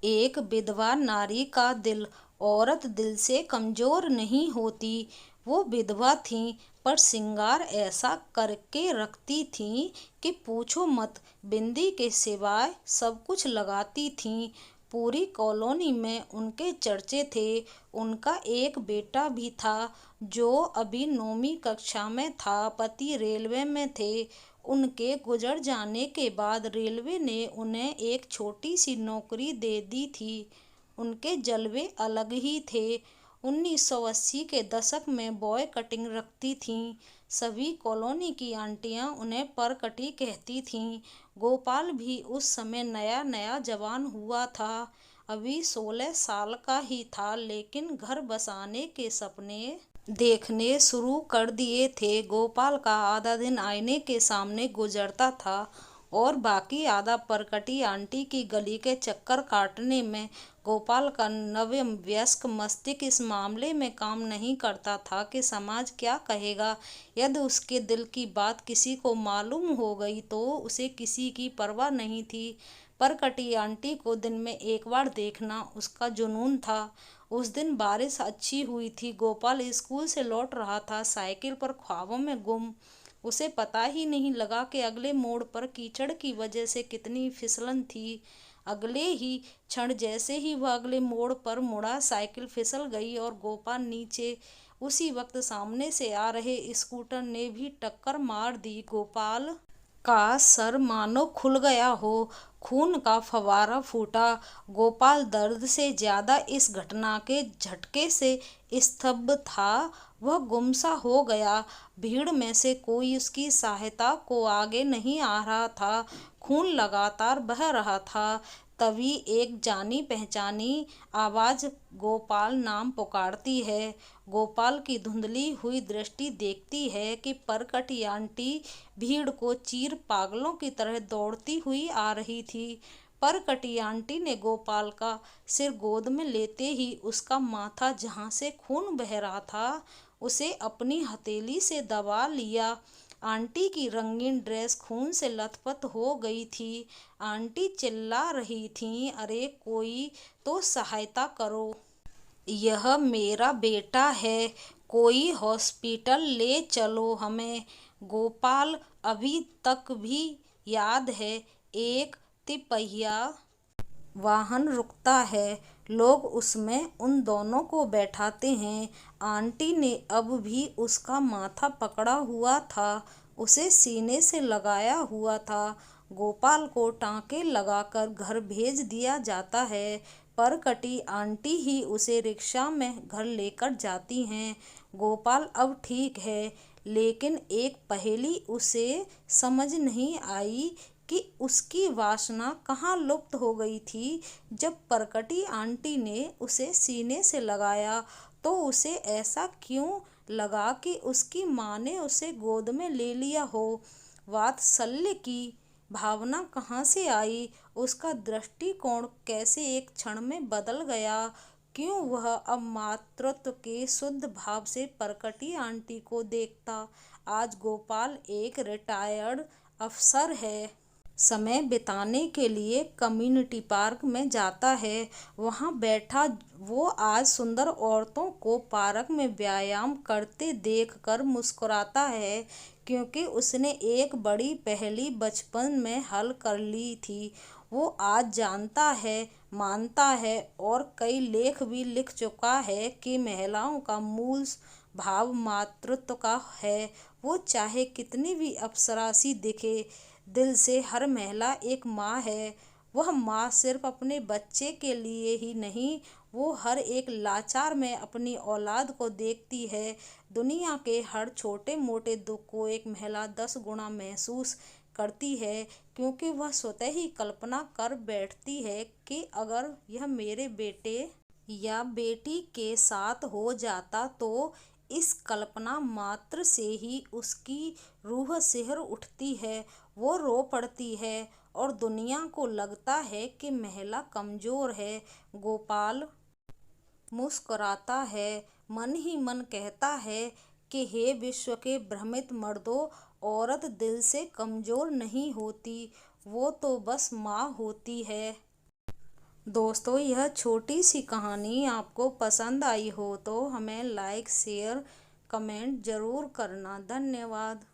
एक विधवा नारी का दिल, औरत दिल से कमजोर नहीं होती। वो विधवा थीं पर श्रृंगार ऐसा करके रखती थीं कि पूछो मत। बिंदी के सिवाय सब कुछ लगाती थीं। पूरी कॉलोनी में उनके चर्चे थे। उनका एक बेटा भी था जो अभी 9वीं कक्षा में था। पति रेलवे में थे। उनके गुजर जाने के बाद रेलवे ने उन्हें एक छोटी सी नौकरी दे दी थी। उनके जलवे अलग ही थे। 1980 के दशक में बॉय कटिंग रखती थीं। सभी कॉलोनी की आंटियां उन्हें परकटी कहती थीं। गोपाल भी उस समय नया नया जवान हुआ था। अभी 16 साल का ही था, लेकिन घर बसाने के सपने देखने शुरू कर दिए थे। गोपाल का आधा दिन आईने के सामने गुजरता था और बाकी आधा परकटी आंटी की गली के चक्कर काटने में। गोपाल का नववयस्क मस्तिष्क इस मामले में काम नहीं करता था कि समाज क्या कहेगा। यदि उसके दिल की बात किसी को मालूम हो गई तो उसे किसी की परवाह नहीं थी। परकटी आंटी को दिन में एक बार देखना उसका जुनून था। उस दिन बारिश अच्छी हुई थी। गोपाल स्कूल से लौट रहा था, साइकिल पर ख्वाबों में गुम। उसे पता ही नहीं लगा कि अगले मोड़ पर कीचड़ की वजह से कितनी फिसलन थी। अगले ही क्षण जैसे ही वह अगले मोड़ पर मुड़ा, साइकिल फिसल गई और गोपाल नीचे। उसी वक्त सामने से आ रहे स्कूटर ने भी टक्कर मार दी। गोपाल का सर मानो खुल गया हो। खून का फव्वारा फूटा। गोपाल दर्द से ज्यादा इस घटना के झटके से स्तब्ध था। वह गुमसा हो गया। भीड़ में से कोई उसकी सहायता को आगे नहीं आ रहा था। खून लगातार बह रहा था। तभी एक जानी पहचानी आवाज गोपाल नाम पुकारती है। गोपाल की धुंधली हुई दृष्टि देखती है कि परकटी आंटी भीड़ को चीर पागलों की तरह दौड़ती हुई आ रही थी। परकटी आंटी ने गोपाल का सिर गोद में लेते ही उसका माथा, जहां से खून बह रहा था, उसे अपनी हथेली से दबा लिया। आंटी की रंगीन ड्रेस खून से लथपथ हो गई थी। आंटी चिल्ला रही थीं, अरे कोई तो सहायता करो। यह मेरा बेटा है। कोई हॉस्पिटल ले चलो हमें। गोपाल अभी तक भी याद है। एक तिपहिया वाहन रुकता है। लोग उसमें उन दोनों को बैठाते हैं। आंटी ने अब भी उसका माथा पकड़ा हुआ था, उसे सीने से लगाया हुआ था। गोपाल को टांके लगाकर घर भेज दिया जाता है। परकटी आंटी ही उसे रिक्शा में घर लेकर जाती हैं। गोपाल अब ठीक है, लेकिन एक पहेली उसे समझ नहीं आई कि उसकी वासना कहाँ लुप्त हो गई थी। जब परकटी आंटी ने उसे सीने से लगाया तो उसे ऐसा क्यों लगा कि उसकी माँ ने उसे गोद में ले लिया हो। वात्सल्य की भावना कहाँ से आई। उसका दृष्टिकोण कैसे एक क्षण में बदल गया। क्यों वह अब मातृत्व के शुद्ध भाव से परकटी आंटी को देखता। आज गोपाल एक रिटायर्ड अफसर है। समय बिताने के लिए कम्युनिटी पार्क में जाता है। वहां बैठा वो आज सुंदर औरतों को पार्क में व्यायाम करते देखकर मुस्कुराता है, क्योंकि उसने एक बड़ी पहेली बचपन में हल कर ली थी। वो आज जानता है, मानता है और कई लेख भी लिख चुका है कि महिलाओं का मूल भाव मातृत्व का है। वो चाहे कितनी भी अप्सरासी दिखे, दिल से हर महिला एक माँ है। वह माँ सिर्फ अपने बच्चे के लिए ही नहीं, वो हर एक लाचार में अपनी औलाद को देखती है। दुनिया के हर छोटे मोटे दुख को एक महिला 10 गुना महसूस करती है, क्योंकि वह स्वतः ही कल्पना कर बैठती है कि अगर यह मेरे बेटे या बेटी के साथ हो जाता तो। इस कल्पना मात्र से ही उसकी रूह सिहर उठती है। वो रो पड़ती है और दुनिया को लगता है कि महिला कमजोर है। गोपाल मुस्कुराता है, मन ही मन कहता है कि हे विश्व के भ्रमित मर्दों, औरत दिल से कमजोर नहीं होती, वो तो बस माँ होती है। दोस्तों, यह छोटी सी कहानी आपको पसंद आई हो तो हमें लाइक शेयर कमेंट ज़रूर करना। धन्यवाद।